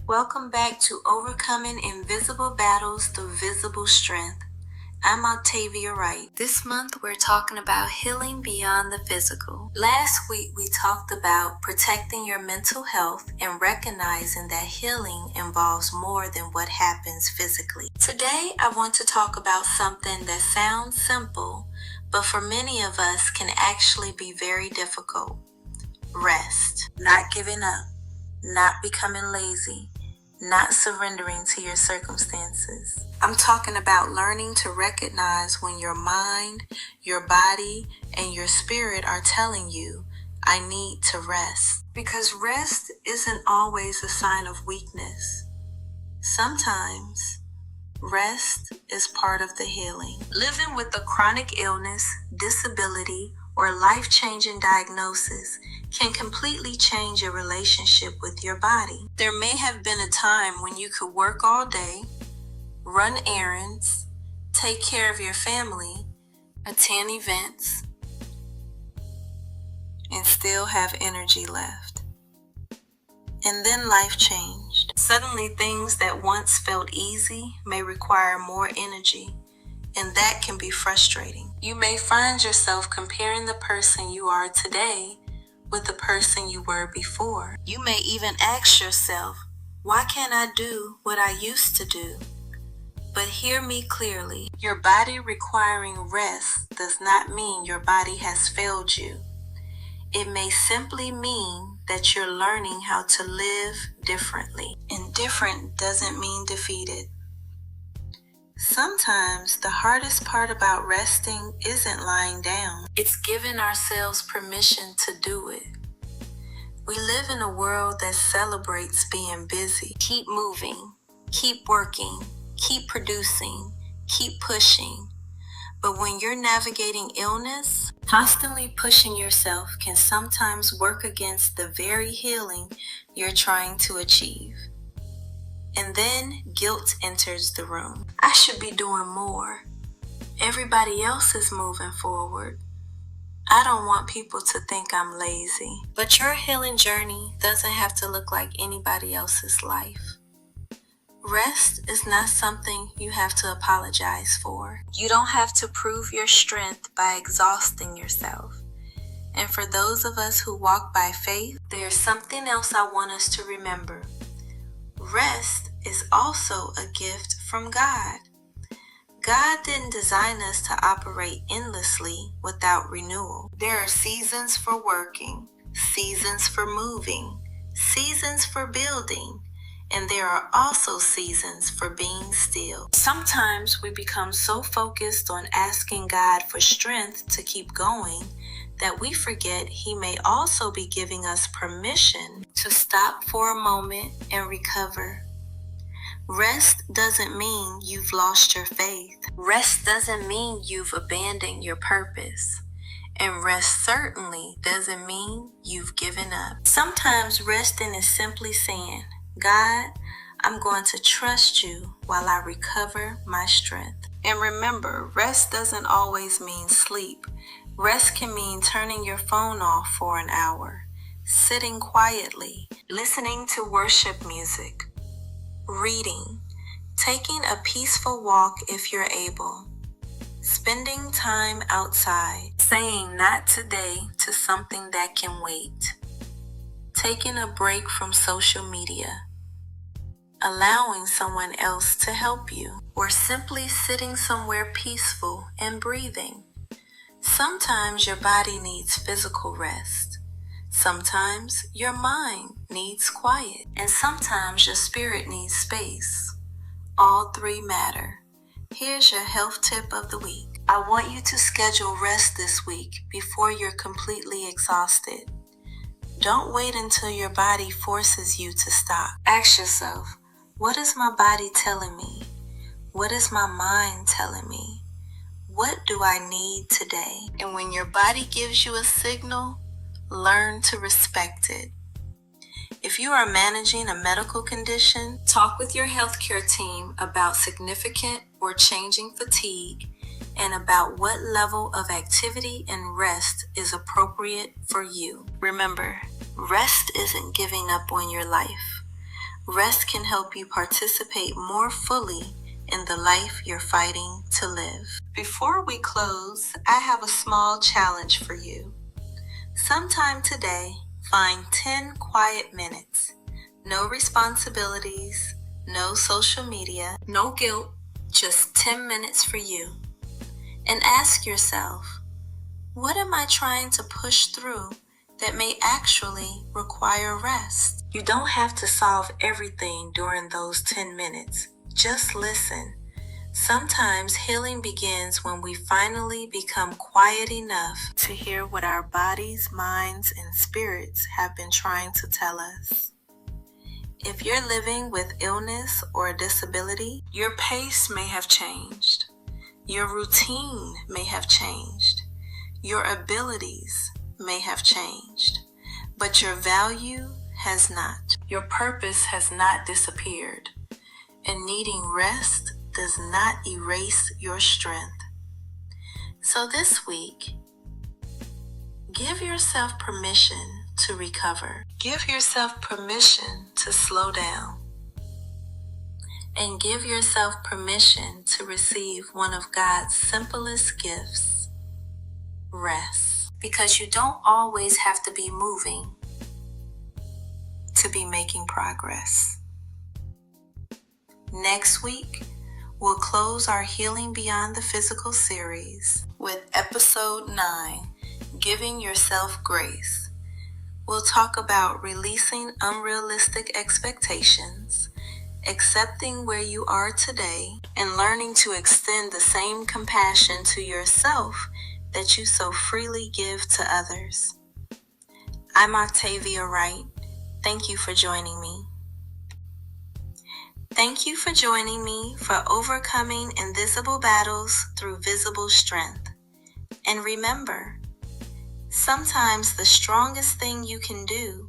Welcome back to Overcoming Invisible Battles Through Visible Strength. I'm Octavia Wright. This month we're talking about healing beyond the physical. Last week we talked about protecting your mental health and recognizing that healing involves more than what happens physically. Today I want to talk about something that sounds simple, but for many of us can actually be very difficult. Rest. Not giving up. Not becoming lazy. Not surrendering to your circumstances. I'm talking about learning to recognize when your mind, your body, and your spirit are telling you, I need to rest. Because rest isn't always a sign of weakness. Sometimes, rest is part of the healing. Living with a chronic illness, disability, or life-changing diagnosis can completely change your relationship with your body. There may have been a time when you could work all day, run errands, take care of your family, attend events, and still have energy left. And then life changed. Suddenly things that once felt easy may require more energy, and that can be frustrating. You may find yourself comparing the person you are today with the person you were before. You may even ask yourself, why can't I do what I used to do? But hear me clearly. Your body requiring rest does not mean your body has failed you. It may simply mean that you're learning how to live differently. And different doesn't mean defeated. Sometimes the hardest part about resting isn't lying down. It's giving ourselves permission to do it. We live in a world that celebrates being busy. Keep moving, keep working, keep producing, keep pushing. But when you're navigating illness, constantly pushing yourself can sometimes work against the very healing you're trying to achieve. And then guilt enters the room. I should be doing more. Everybody else is moving forward. I don't want people to think I'm lazy. But your healing journey doesn't have to look like anybody else's life. Rest is not something you have to apologize for. You don't have to prove your strength by exhausting yourself. And for those of us who walk by faith, there's something else I want us to remember. Rest is also a gift from God. God didn't design us to operate endlessly without renewal. There are seasons for working, seasons for moving, seasons for building, and there are also seasons for being still. Sometimes we become so focused on asking God for strength to keep going that we forget He may also be giving us permission to stop for a moment and recover. Rest doesn't mean you've lost your faith. Rest doesn't mean you've abandoned your purpose. And rest certainly doesn't mean you've given up. Sometimes resting is simply saying, God, I'm going to trust you while I recover my strength. And remember, rest doesn't always mean sleep. Rest can mean turning your phone off for an hour, sitting quietly, listening to worship music, reading, taking a peaceful walk if you're able, spending time outside, saying not today to something that can wait, taking a break from social media, allowing someone else to help you, or simply sitting somewhere peaceful and breathing. Sometimes your body needs physical rest. Sometimes your mind needs quiet. And sometimes your spirit needs space. All three matter. Here's your health tip of the week. I want you to schedule rest this week before you're completely exhausted. Don't wait until your body forces you to stop. Ask yourself, what is my body telling me? What is my mind telling me? What do I need today? And when your body gives you a signal, learn to respect it. If you are managing a medical condition, talk with your healthcare team about significant or changing fatigue and about what level of activity and rest is appropriate for you. Remember, rest isn't giving up on your life. Rest can help you participate more fully in the life you're fighting to live. Before we close, I have a small challenge for you. Sometime today, find 10 quiet minutes. No responsibilities, no social media, no guilt, just 10 minutes for you. And ask yourself, what am I trying to push through that may actually require rest? You don't have to solve everything during those 10 minutes. Just listen. Sometimes healing begins when we finally become quiet enough to hear what our bodies, minds, and spirits have been trying to tell us. If you're living with illness or a disability, your pace may have changed. Your routine may have changed. Your abilities may have changed, but your value has not. Your purpose has not disappeared, and needing rest does not erase your strength. So this week, give yourself permission to recover. Give yourself permission to slow down. And give yourself permission to receive one of God's simplest gifts, rest. Because you don't always have to be moving to be making progress. Next week, we'll close our Healing Beyond the Physical series with episode 9, Giving Yourself Grace. We'll talk about releasing unrealistic expectations, accepting where you are today, and learning to extend the same compassion to yourself that you so freely give to others. I'm Octavia Wright. Thank you for joining me. Thank you for joining me for overcoming invisible battles through visible strength. And remember, sometimes the strongest thing you can do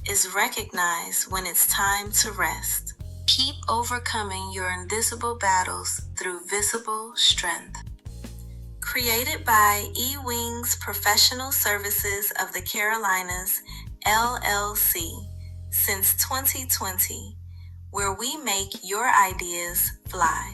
is recognize when it's time to rest. Keep overcoming your invisible battles through visible strength. Created by E-Wings Professional Services of the Carolinas, LLC, since 2020, where we make your ideas fly.